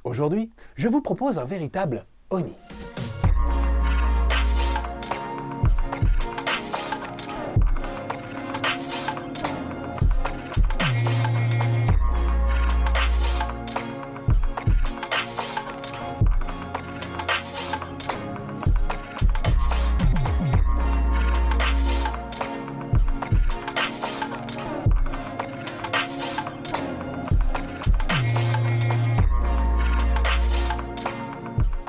Aujourd'hui, je vous propose un véritable Oni.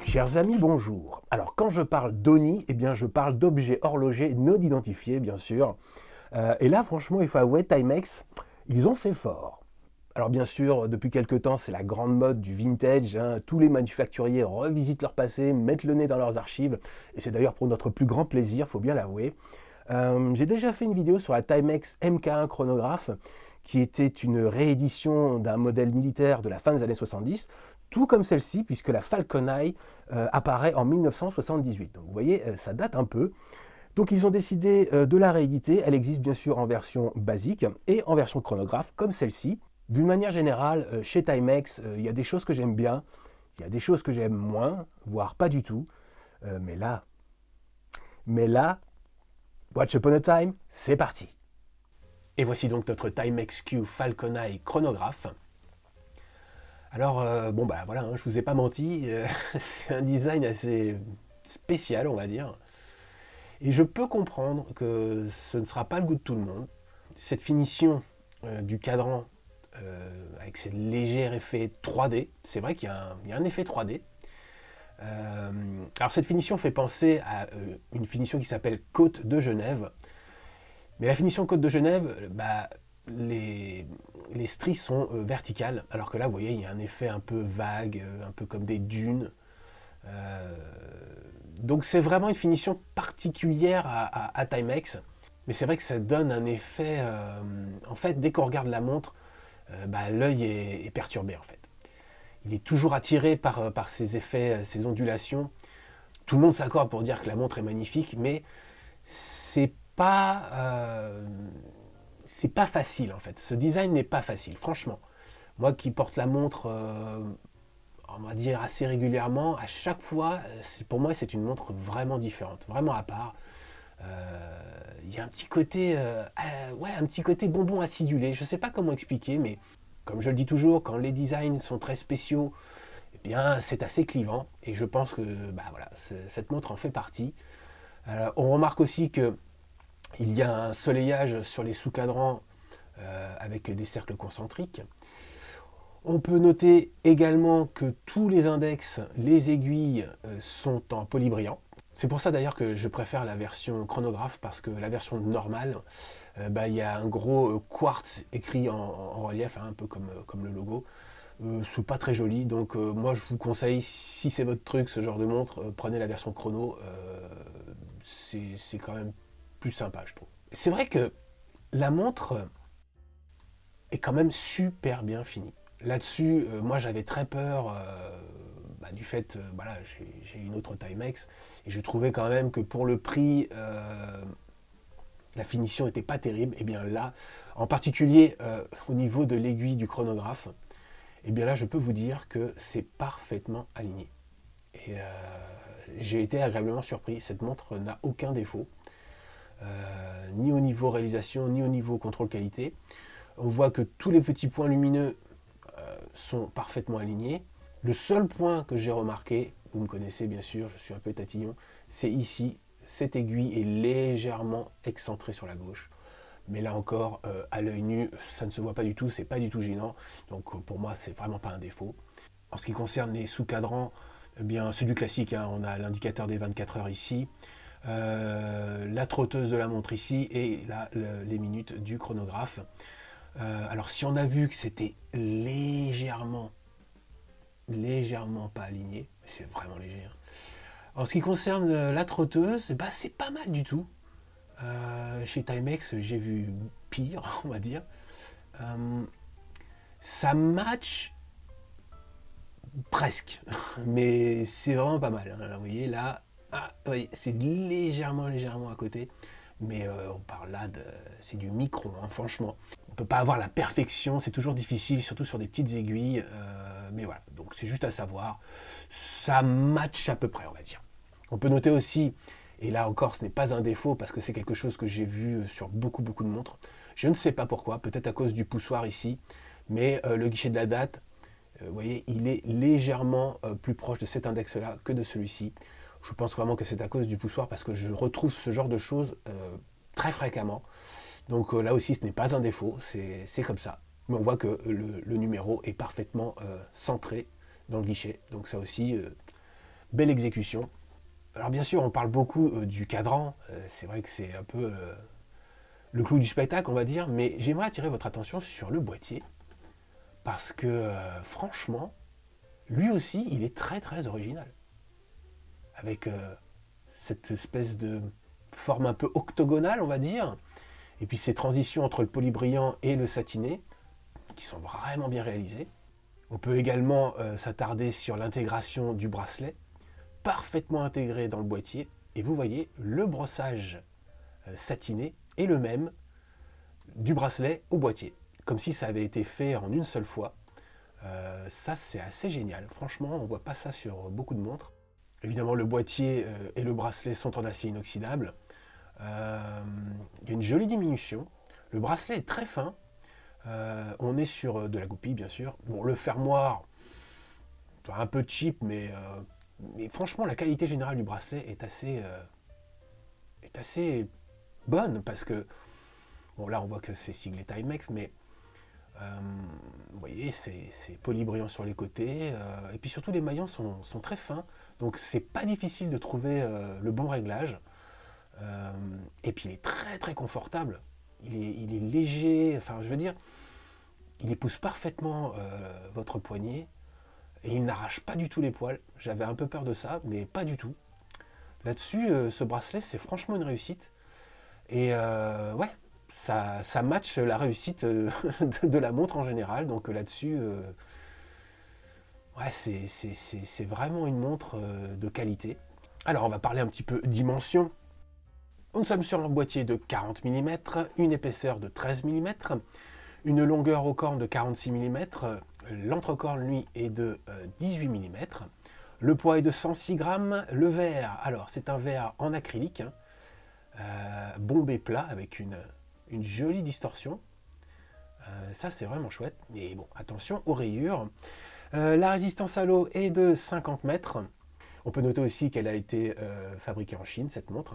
Chers amis, bonjour. Alors quand je parle d'Oni, eh bien je parle d'objets horlogers non identifiés, bien sûr. Et là, franchement, il faut avouer, Timex, ils ont fait fort. Alors bien sûr, depuis quelques temps, c'est la grande mode du vintage. Tous les manufacturiers revisitent leur passé, mettent le nez dans leurs archives. Et c'est d'ailleurs pour notre plus grand plaisir, faut bien l'avouer. J'ai déjà fait une vidéo sur la Timex MK1 chronographe, qui était une réédition d'un modèle militaire de la fin des années 70, tout comme celle-ci, puisque la Falcon Eye apparaît en 1978. Donc vous voyez, ça date un peu. Donc ils ont décidé de la rééditer. Elle existe bien sûr en version basique et en version chronographe, comme celle-ci. D'une manière générale, chez Timex, il y a des choses que j'aime bien, il y a des choses que j'aime moins, voire pas du tout. Mais là, Watch Upon a Time, c'est parti. Et voici donc notre Timex Q Falcon Eye chronographe. Alors, voilà, je vous ai pas menti, c'est un design assez spécial, on va dire. Et je peux comprendre que ce ne sera pas le goût de tout le monde. Cette finition du cadran, avec ces légers effets 3D, c'est vrai qu'il y a un effet 3D. Alors cette finition fait penser à une finition qui s'appelle Côte de Genève. Mais la finition Côte de Genève, les stries sont verticales, alors que là, vous voyez, il y a un effet un peu vague, un peu comme des dunes. Donc c'est vraiment une finition particulière à Timex, mais c'est vrai que ça donne un effet... en fait, dès qu'on regarde la montre, l'œil est perturbé, en fait. Il est toujours attiré par ces effets, ces ondulations. Tout le monde s'accorde pour dire que la montre est magnifique, mais c'est pas facile en fait. Ce design n'est pas facile, franchement. Moi qui porte la montre, on va dire assez régulièrement, à chaque fois, pour moi c'est une montre vraiment différente, vraiment à part. Il y a un petit côté, un petit côté bonbon acidulé. Je ne sais pas comment expliquer, mais comme je le dis toujours, quand les designs sont très spéciaux, eh bien c'est assez clivant. Et je pense que cette montre en fait partie. On remarque aussi que il y a un soleillage sur les sous-cadrans avec des cercles concentriques. On peut noter également que tous les index, les aiguilles sont en polybrillant. C'est pour ça d'ailleurs que je préfère la version chronographe, parce que la version normale, il y a un gros quartz écrit en relief, un peu comme le logo. C'est pas très joli, donc moi je vous conseille, si c'est votre truc, ce genre de montre, prenez la version chrono, c'est quand même plus sympa, je trouve. C'est vrai que la montre est quand même super bien finie. Là-dessus, moi j'avais très peur du fait, j'ai une autre Timex, et je trouvais quand même que pour le prix, la finition n'était pas terrible. Et bien là, en particulier au niveau de l'aiguille du chronographe, et bien là je peux vous dire que c'est parfaitement aligné. Et j'ai été agréablement surpris, cette montre n'a aucun défaut. Ni au niveau réalisation, ni au niveau contrôle qualité. On voit que tous les petits points lumineux sont parfaitement alignés. Le seul point que j'ai remarqué, vous me connaissez bien sûr, je suis un peu tatillon, c'est ici, cette aiguille est légèrement excentrée sur la gauche. Mais là encore, à l'œil nu, ça ne se voit pas du tout, c'est pas du tout gênant. Donc pour moi, c'est vraiment pas un défaut. En ce qui concerne les sous-cadrans, eh bien c'est du classique, on a l'indicateur des 24 heures ici. La trotteuse de la montre ici et là les minutes du chronographe. Alors si on a vu que c'était légèrement pas aligné, c'est vraiment léger. En ce qui concerne la trotteuse, c'est pas mal du tout. Chez Timex, j'ai vu pire, on va dire. Ça match presque, mais c'est vraiment pas mal. Vous voyez là. Oui, c'est légèrement à côté, mais on parle là c'est du micro, franchement. On peut pas avoir la perfection, c'est toujours difficile, surtout sur des petites aiguilles. Mais voilà, donc c'est juste à savoir. Ça match à peu près, on va dire. On peut noter aussi, et là encore ce n'est pas un défaut parce que c'est quelque chose que j'ai vu sur beaucoup de montres. Je ne sais pas pourquoi, peut-être à cause du poussoir ici, mais le guichet de la date, vous voyez, il est légèrement plus proche de cet index-là que de celui-ci. Je pense vraiment que c'est à cause du poussoir parce que je retrouve ce genre de choses très fréquemment. Donc là aussi, ce n'est pas un défaut, c'est comme ça. Mais on voit que le numéro est parfaitement centré dans le guichet. Donc ça aussi, belle exécution. Alors bien sûr, on parle beaucoup du cadran. C'est vrai que c'est un peu le clou du spectacle, on va dire. Mais j'aimerais attirer votre attention sur le boîtier. Parce que franchement, lui aussi, il est très original. Avec cette espèce de forme un peu octogonale, on va dire. Et puis ces transitions entre le polybrillant et le satiné, qui sont vraiment bien réalisées. On peut également s'attarder sur l'intégration du bracelet, parfaitement intégré dans le boîtier. Et vous voyez, le brossage satiné est le même du bracelet au boîtier, comme si ça avait été fait en une seule fois. Ça, c'est assez génial. Franchement, on ne voit pas ça sur beaucoup de montres. Évidemment, le boîtier et le bracelet sont en acier inoxydable. Il y a une jolie diminution. Le bracelet est très fin. On est sur de la goupille, bien sûr. Bon, le fermoir, un peu cheap, mais franchement, la qualité générale du bracelet est assez bonne parce que, bon, là, on voit que c'est siglé Timex, mais vous voyez, c'est polybrillant sur les côtés. Et puis surtout, les maillons sont très fins. Donc, c'est pas difficile de trouver le bon réglage. Et puis, il est très confortable. Il est léger. Enfin, je veux dire, il épouse parfaitement votre poignet. Et il n'arrache pas du tout les poils. J'avais un peu peur de ça, mais pas du tout. Là-dessus, ce bracelet, c'est franchement une réussite. Et ouais, ça match la réussite de la montre en général. Donc là-dessus, ouais, c'est vraiment une montre de qualité. Alors, on va parler un petit peu dimension. Nous sommes sur un boîtier de 40 mm, une épaisseur de 13 mm, une longueur aux cornes de 46 mm, l'entrecorne, lui, est de 18 mm, le poids est de 106 grammes, le verre, alors c'est un verre en acrylique, bombé plat avec une jolie distorsion. Ça, c'est vraiment chouette. Mais bon, attention aux rayures. La résistance à l'eau est de 50 mètres. On peut noter aussi qu'elle a été fabriquée en Chine, cette montre.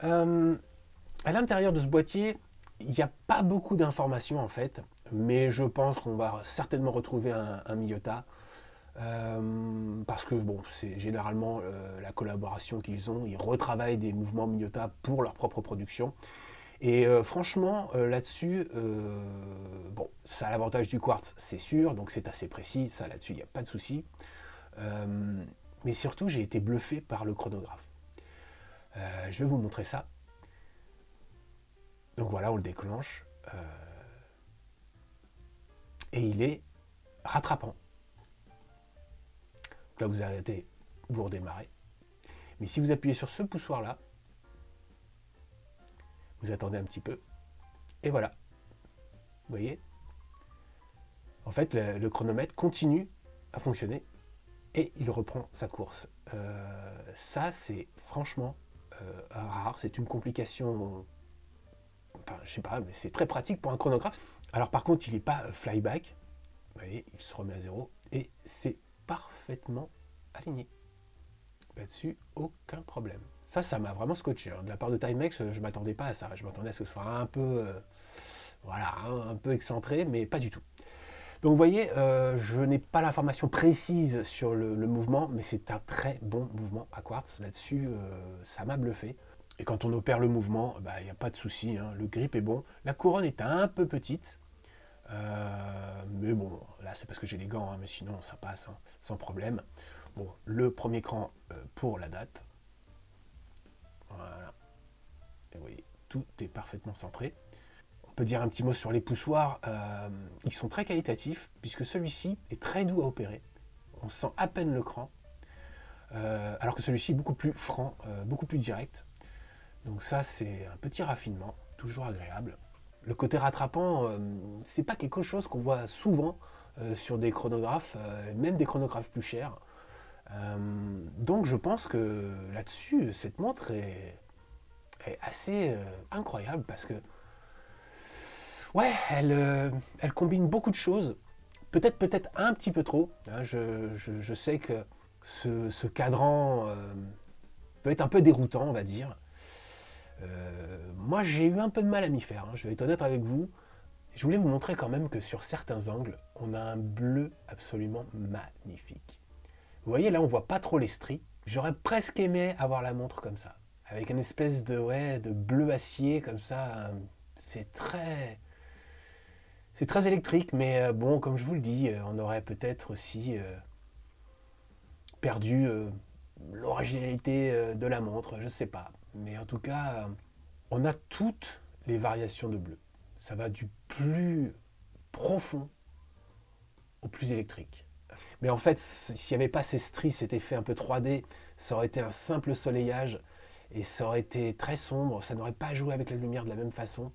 À l'intérieur de ce boîtier, il n'y a pas beaucoup d'informations en fait, mais je pense qu'on va certainement retrouver un Miyota. Parce que bon, c'est généralement la collaboration qu'ils ont. Ils retravaillent des mouvements Miyota pour leur propre production. Et franchement, là-dessus, bon, ça a l'avantage du quartz, c'est sûr, donc c'est assez précis, ça là-dessus, il n'y a pas de souci. Mais surtout, j'ai été bluffé par le chronographe. Je vais vous montrer ça. Donc voilà, on le déclenche. Et il est rattrapant. Là, vous arrêtez, vous redémarrez. Mais si vous appuyez sur ce poussoir-là, vous attendez un petit peu. Et voilà. Vous voyez ? En fait, le chronomètre continue à fonctionner et il reprend sa course. Ça, c'est franchement rare. C'est une complication. Enfin, je sais pas, mais c'est très pratique pour un chronographe. Alors, par contre, il n'est pas flyback. Vous voyez, il se remet à zéro et c'est parfaitement aligné. Là-dessus, aucun problème. Ça m'a vraiment scotché. De la part de Timex, je ne m'attendais pas à ça. Je m'attendais à ce que ce soit un peu, voilà, un peu excentré, mais pas du tout. Donc vous voyez, je n'ai pas l'information précise sur le mouvement, mais c'est un très bon mouvement à quartz. Là-dessus, ça m'a bluffé. Et quand on opère le mouvement, il n'y a pas de souci, hein. Le grip est bon. La couronne est un peu petite. Mais bon, là c'est parce que j'ai les gants, hein, mais sinon ça passe, hein, sans problème. Bon, le premier cran pour la date. Voilà. Et vous voyez, tout est parfaitement centré. On peut dire un petit mot sur les poussoirs. Ils sont très qualitatifs, puisque celui-ci est très doux à opérer. On sent à peine le cran. Alors que celui-ci est beaucoup plus franc, beaucoup plus direct. Donc ça, c'est un petit raffinement, toujours agréable. Le côté rattrapant, c'est pas quelque chose qu'on voit souvent sur des chronographes, même des chronographes plus chers. Donc je pense que là-dessus, cette montre est assez incroyable parce que ouais, elle combine beaucoup de choses, peut-être un petit peu trop. Hein, je sais que ce cadran peut être un peu déroutant, on va dire. Moi, j'ai eu un peu de mal à m'y faire, hein, je vais être honnête avec vous. Je voulais vous montrer quand même que sur certains angles, on a un bleu absolument magnifique. Vous voyez, là, on voit pas trop les stries. J'aurais presque aimé avoir la montre comme ça, avec une espèce de, ouais, de bleu acier comme ça. C'est très, c'est très électrique, mais bon, comme je vous le dis, on aurait peut-être aussi perdu l'originalité de la montre, je sais pas. Mais en tout cas, on a toutes les variations de bleu. Ça va du plus profond au plus électrique. Mais en fait, s'il n'y avait pas ces stries, cet effet un peu 3D, ça aurait été un simple soleillage et ça aurait été très sombre, ça n'aurait pas joué avec la lumière de la même façon.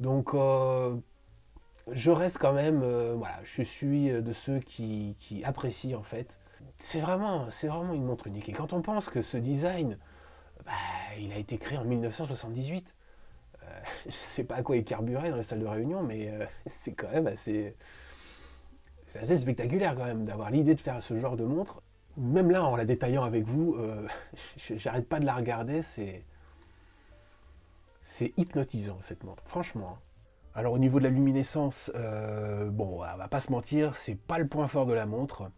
Donc je reste quand même, voilà, je suis de ceux qui apprécient en fait. C'est vraiment une montre unique. Et quand on pense que ce design, bah, il a été créé en 1978, je ne sais pas à quoi il carburait dans les salles de réunion, mais c'est quand même c'est assez spectaculaire quand même d'avoir l'idée de faire ce genre de montre. Même là, en la détaillant avec vous, j'arrête pas de la regarder, c'est hypnotisant cette montre, franchement. Alors au niveau de la luminescence, bon, on va pas se mentir, c'est pas le point fort de la montre.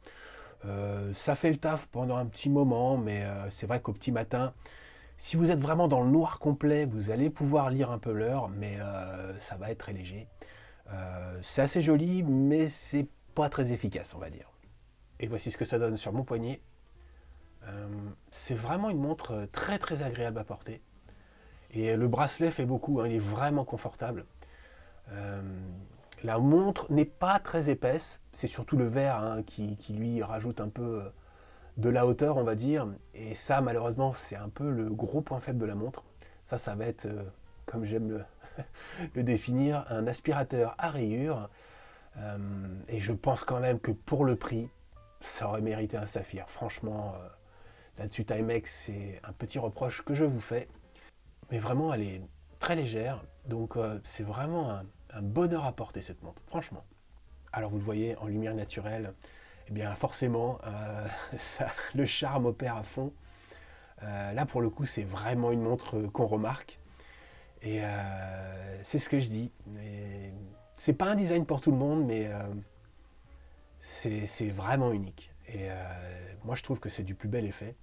Ça fait le taf pendant un petit moment, mais c'est vrai qu'au petit matin, si vous êtes vraiment dans le noir complet, vous allez pouvoir lire un peu l'heure, mais ça va être très léger. C'est assez joli, mais c'est pas très efficace, on va dire. Et voici ce que ça donne sur mon poignet. C'est vraiment une montre très très agréable à porter. Et le bracelet fait beaucoup, hein, il est vraiment confortable. Euh, la montre n'est pas très épaisse, c'est surtout le verre hein, qui lui rajoute un peu de la hauteur, on va dire. Et ça, malheureusement, c'est un peu le gros point faible de la montre. Ça va être, comme j'aime le définir, un aspirateur à rayures. Et je pense quand même que pour le prix, ça aurait mérité un saphir. Franchement, là-dessus, Timex, c'est un petit reproche que je vous fais. Mais vraiment, elle est très légère. Donc, c'est vraiment un bonheur à porter cette montre, franchement. Alors, vous le voyez, en lumière naturelle, eh bien, forcément, le charme opère à fond. Là, pour le coup, c'est vraiment une montre qu'on remarque. Et c'est ce que je dis. Et c'est pas un design pour tout le monde, mais c'est vraiment unique. Et moi, je trouve que c'est du plus bel effet.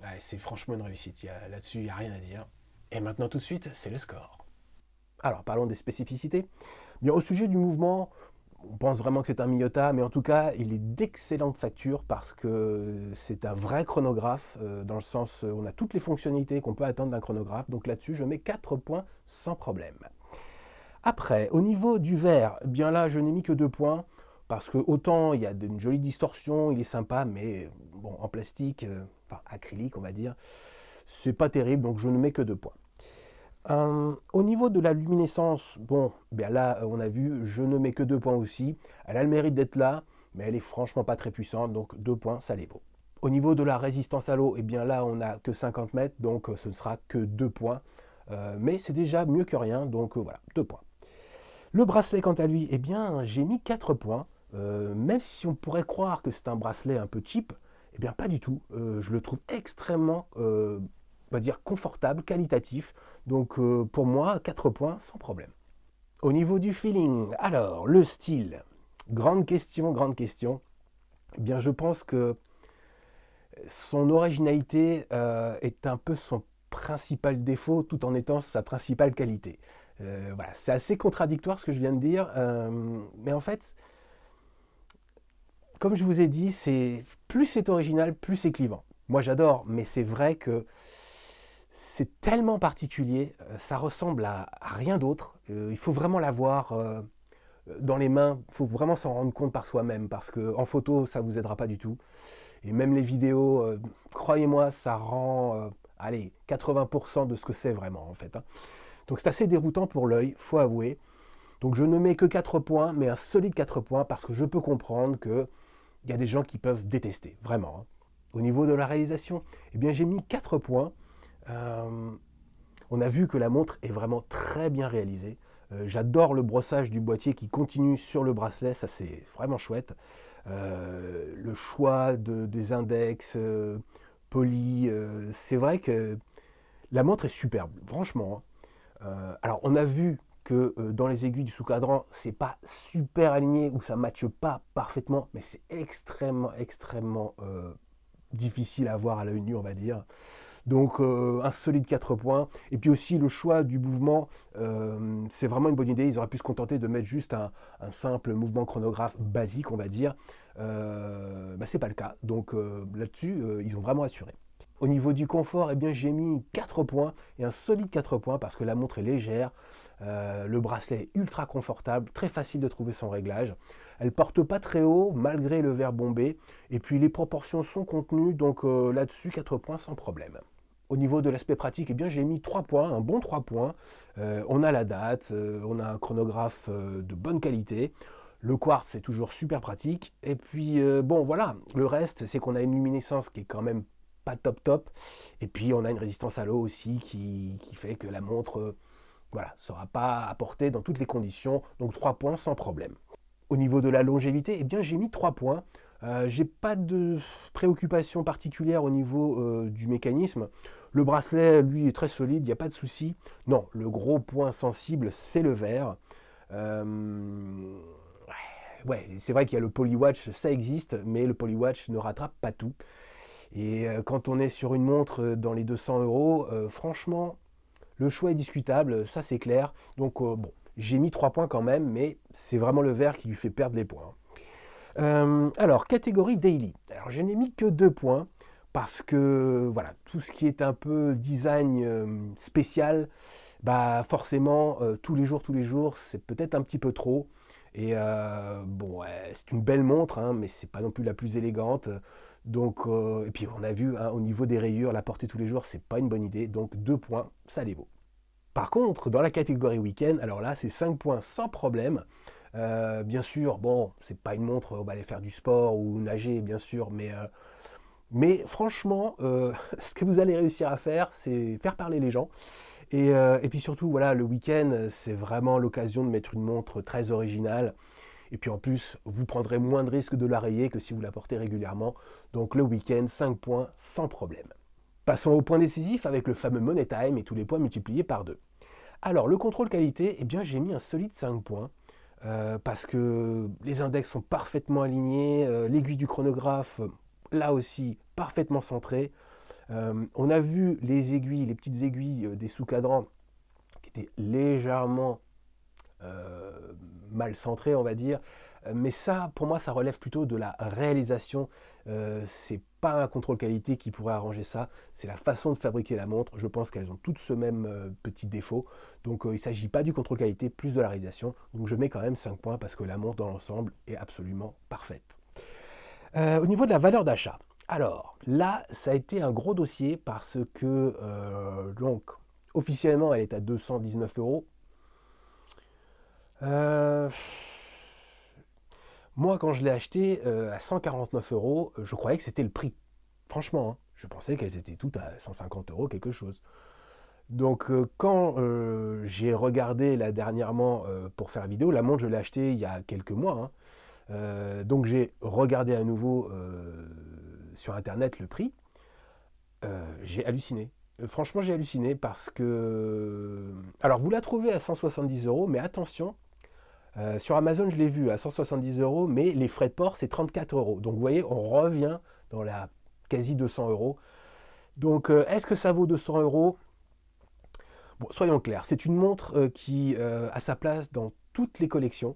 Ouais, c'est franchement une réussite. Là-dessus, il n'y a rien à dire. Et maintenant, tout de suite, c'est le score. Alors, parlons des spécificités. Bien, au sujet du mouvement, on pense vraiment que c'est un Miyota, mais en tout cas, il est d'excellente facture parce que c'est un vrai chronographe, dans le sens on a toutes les fonctionnalités qu'on peut attendre d'un chronographe. Donc là-dessus, je mets 4 points sans problème. Après, au niveau du verre, eh bien là, je n'ai mis que 2 points parce que autant il y a une jolie distorsion, il est sympa, mais bon, en plastique, enfin acrylique, on va dire, c'est pas terrible, donc je ne mets que 2 points. Au niveau de la luminescence, bon, bien là, on a vu, je ne mets que 2 points aussi. Elle a le mérite d'être là, mais elle est franchement pas très puissante, donc 2 points, ça les vaut. Au niveau de la résistance à l'eau, eh bien là, on n'a que 50 mètres, donc ce ne sera que 2 points. Mais c'est déjà mieux que rien, donc voilà, 2 points. Le bracelet, quant à lui, eh bien, j'ai mis 4 points. Même si on pourrait croire que c'est un bracelet un peu cheap, eh bien pas du tout. Je le trouve extrêmement, on va dire, confortable, qualitatif. Donc pour moi, 4 points sans problème. Au niveau du feeling, alors, le style. Grande question, grande question. Eh bien, je pense que son originalité est un peu son principal défaut, tout en étant sa principale qualité. Voilà, c'est assez contradictoire ce que je viens de dire, mais en fait, comme je vous ai dit, plus c'est original, plus c'est clivant. Moi j'adore, mais c'est vrai que c'est tellement particulier, ça ressemble à rien d'autre. Il faut vraiment l'avoir dans les mains, il faut vraiment s'en rendre compte par soi-même, parce qu'en photo, ça ne vous aidera pas du tout. Et même les vidéos, croyez-moi, ça rend, allez, 80% de ce que c'est vraiment en fait. Hein. Donc c'est assez déroutant pour l'œil, faut avouer. Donc je ne mets que 4 points, mais un solide 4 points, parce que je peux comprendre qu'il y a des gens qui peuvent détester, vraiment. Au niveau de la réalisation, eh bien j'ai mis 4 points. On a vu que la montre est vraiment très bien réalisée. J'adore le brossage du boîtier qui continue sur le bracelet, ça c'est vraiment chouette. Le choix des index polis, c'est vrai que la montre est superbe, franchement. Alors on a vu que dans les aiguilles du sous-cadran, c'est pas super aligné ou ça ne matche pas parfaitement, mais c'est extrêmement difficile à voir à l'œil nu, on va dire. Donc un solide 4 points. Et puis aussi le choix du mouvement, c'est vraiment une bonne idée. Ils auraient pu se contenter de mettre juste un simple mouvement chronographe basique, on va dire. C'est pas le cas. Donc là-dessus, ils ont vraiment assuré. Au niveau du confort, eh bien, j'ai mis 4 points et un solide 4 points parce que la montre est légère. Le bracelet est ultra confortable, très facile de trouver son réglage. Elle porte pas très haut malgré le verre bombé. Et puis les proportions sont contenues, donc là-dessus 4 points sans problème. Au niveau de l'aspect pratique, eh bien, j'ai mis 3 points, un bon 3 points. On a la date, on a un chronographe de bonne qualité. Le quartz, c'est toujours super pratique. Et puis, bon, voilà, le reste, c'est qu'on a une luminescence qui est quand même pas top. Et puis, on a une résistance à l'eau aussi qui fait que la montre voilà, sera pas apportée dans toutes les conditions. Donc, 3 points sans problème. Au niveau de la longévité, eh bien, j'ai mis 3 points. J'ai pas de préoccupation particulière au niveau du mécanisme. Le bracelet, lui, est très solide, il n'y a pas de souci. Non, le gros point sensible, c'est le verre. Ouais, c'est vrai qu'il y a le Polywatch, ça existe, mais le Polywatch ne rattrape pas tout. Et quand on est sur une montre dans les 200 euros, franchement, le choix est discutable, ça c'est clair. Donc bon, j'ai mis 3 points quand même, mais c'est vraiment le verre qui lui fait perdre les points. Alors, catégorie daily. Alors, je n'ai mis que 2 points parce que voilà, tout ce qui est un peu design spécial, bah forcément, tous les jours, c'est peut-être un petit peu trop. Et bon, ouais, c'est une belle montre, hein, mais c'est pas non plus la plus élégante. Donc, et puis on a vu hein, au niveau des rayures, la porter tous les jours, c'est pas une bonne idée. Donc 2 points, ça les vaut. Par contre, dans la catégorie week-end, alors là, c'est 5 points sans problème. Bien sûr, bon, c'est pas une montre, on va aller faire du sport ou nager, bien sûr, mais franchement, ce que vous allez réussir à faire, c'est faire parler les gens. Et puis surtout, voilà, le week-end, c'est vraiment l'occasion de mettre une montre très originale. Et puis en plus, vous prendrez moins de risques de la rayer que si vous la portez régulièrement. Donc le week-end, 5 points sans problème. Passons au point décisif avec le fameux Money Time et tous les points multipliés par 2. Alors, le contrôle qualité, eh bien, j'ai mis un solide 5 points. Parce que les index sont parfaitement alignés, l'aiguille du chronographe, là aussi, parfaitement centrée. On a vu les aiguilles, les petites aiguilles des sous-cadrans qui étaient légèrement mal centrées, on va dire. Mais ça, pour moi, ça relève plutôt de la réalisation. C'est pas un contrôle qualité qui pourrait arranger ça, c'est la façon de fabriquer la montre. Je pense qu'elles ont toutes ce même petit défaut. Donc il ne s'agit pas du contrôle qualité, plus de la réalisation. Donc je mets quand même 5 points parce que la montre dans l'ensemble est absolument parfaite. Au niveau de la valeur d'achat, alors là, ça a été un gros dossier parce que donc officiellement, elle est à 219 euros. Moi, quand je l'ai acheté à 149 euros, je croyais que c'était le prix. Franchement, hein, je pensais qu'elles étaient toutes à 150 euros quelque chose. Donc quand j'ai regardé là dernièrement pour faire la vidéo, la montre je l'ai achetée il y a quelques mois. Hein. Donc j'ai regardé à nouveau sur internet le prix. J'ai halluciné. Franchement j'ai halluciné parce que... Alors vous la trouvez à 170 euros, mais attention, sur Amazon je l'ai vu à 170 euros, mais les frais de port c'est 34 euros. Donc vous voyez, on revient dans la quasi 200 euros. Donc est-ce que ça vaut 200 euros? Bon, soyons clairs, c'est une montre qui a sa place dans toutes les collections.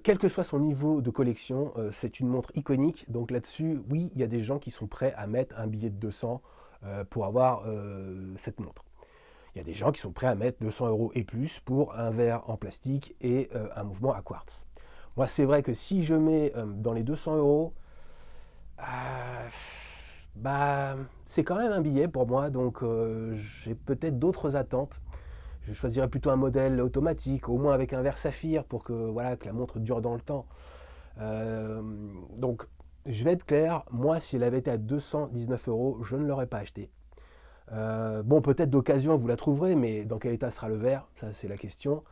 Quel que soit son niveau de collection, c'est une montre iconique. Donc là-dessus, oui, il y a des gens qui sont prêts à mettre un billet de 200 pour avoir cette montre. Il y a des gens qui sont prêts à mettre 200 euros et plus pour un verre en plastique et un mouvement à quartz. Moi, c'est vrai que si je mets dans les 200 euros, bah, c'est quand même un billet pour moi, donc j'ai peut-être d'autres attentes. je choisirais plutôt un modèle automatique, au moins avec un verre saphir pour que, voilà, que la montre dure dans le temps. Donc, je vais être clair, moi, si elle avait été à 219 euros, je ne l'aurais pas acheté. Bon, peut-être d'occasion, vous la trouverez, mais dans quel état sera le verre? Ça, c'est la question.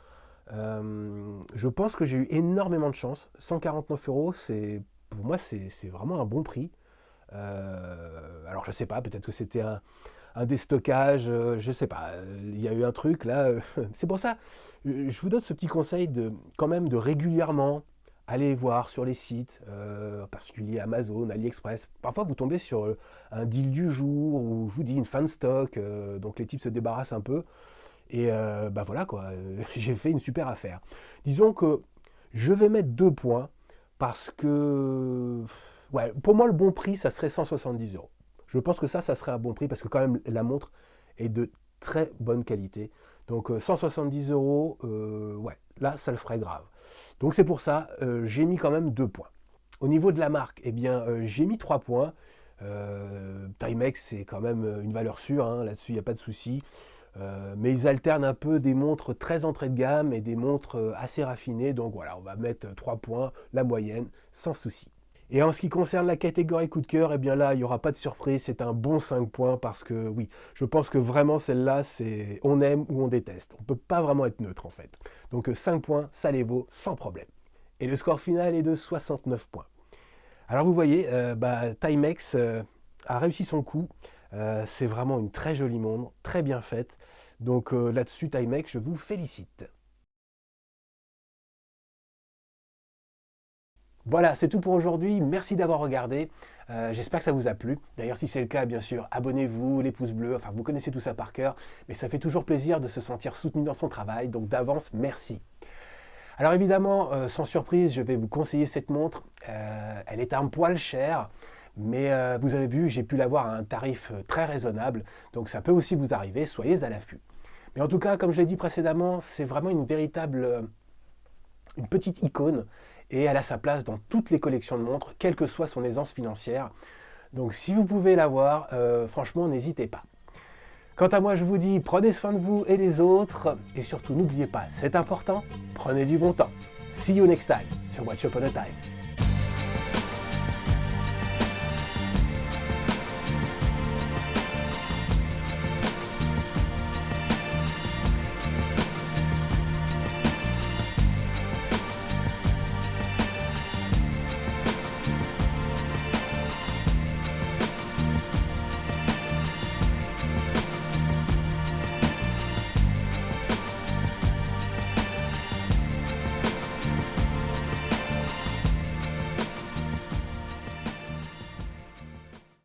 Je pense que j'ai eu énormément de chance. 149 euros, pour moi, c'est vraiment un bon prix. Alors, je sais pas, peut-être que c'était un déstockage, je sais pas. Il y a eu un truc là. C'est pour ça, je vous donne ce petit conseil quand même de régulièrement aller voir sur les sites, en particulier Amazon, AliExpress. Parfois, vous tombez sur un deal du jour ou je vous dis une fin de stock, donc les types se débarrassent un peu. Et bah voilà quoi, j'ai fait une super affaire. Disons que je vais mettre 2 points parce que, ouais, pour moi, le bon prix, ça serait 170 euros. Je pense que ça serait un bon prix parce que quand même, la montre est de très bonne qualité. Donc 170 euros, ouais, là, ça le ferait grave. Donc c'est pour ça, j'ai mis quand même 2 points. Au niveau de la marque, eh bien, j'ai mis 3 points. Timex, c'est quand même une valeur sûre, hein, là-dessus, il n'y a pas de souci. Mais ils alternent un peu des montres très entrée de gamme et des montres assez raffinées. Donc voilà, on va mettre 3 points, la moyenne, sans souci. Et en ce qui concerne la catégorie coup de cœur, eh bien là, il n'y aura pas de surprise, c'est un bon 5 points parce que oui, je pense que vraiment celle-là, c'est on aime ou on déteste. On ne peut pas vraiment être neutre en fait. Donc 5 points, ça les vaut sans problème. Et le score final est de 69 points. Alors vous voyez, Timex a réussi son coup. C'est vraiment une très jolie montre, très bien faite. Donc là-dessus, Timex, je vous félicite. Voilà, c'est tout pour aujourd'hui. Merci d'avoir regardé. J'espère que ça vous a plu. D'ailleurs, si c'est le cas, bien sûr, abonnez-vous, les pouces bleus. Enfin, vous connaissez tout ça par cœur. Mais ça fait toujours plaisir de se sentir soutenu dans son travail. Donc d'avance, merci. Alors évidemment, sans surprise, je vais vous conseiller cette montre. Elle est un poil chère. Mais vous avez vu, j'ai pu l'avoir à un tarif très raisonnable. Donc ça peut aussi vous arriver, soyez à l'affût. Mais en tout cas, comme je l'ai dit précédemment, c'est vraiment une véritable, une petite icône. Et elle a sa place dans toutes les collections de montres, quelle que soit son aisance financière. Donc si vous pouvez l'avoir, franchement, n'hésitez pas. Quant à moi, je vous dis, prenez soin de vous et des autres. Et surtout, n'oubliez pas, c'est important, prenez du bon temps. See you next time sur Watch Upon a Time.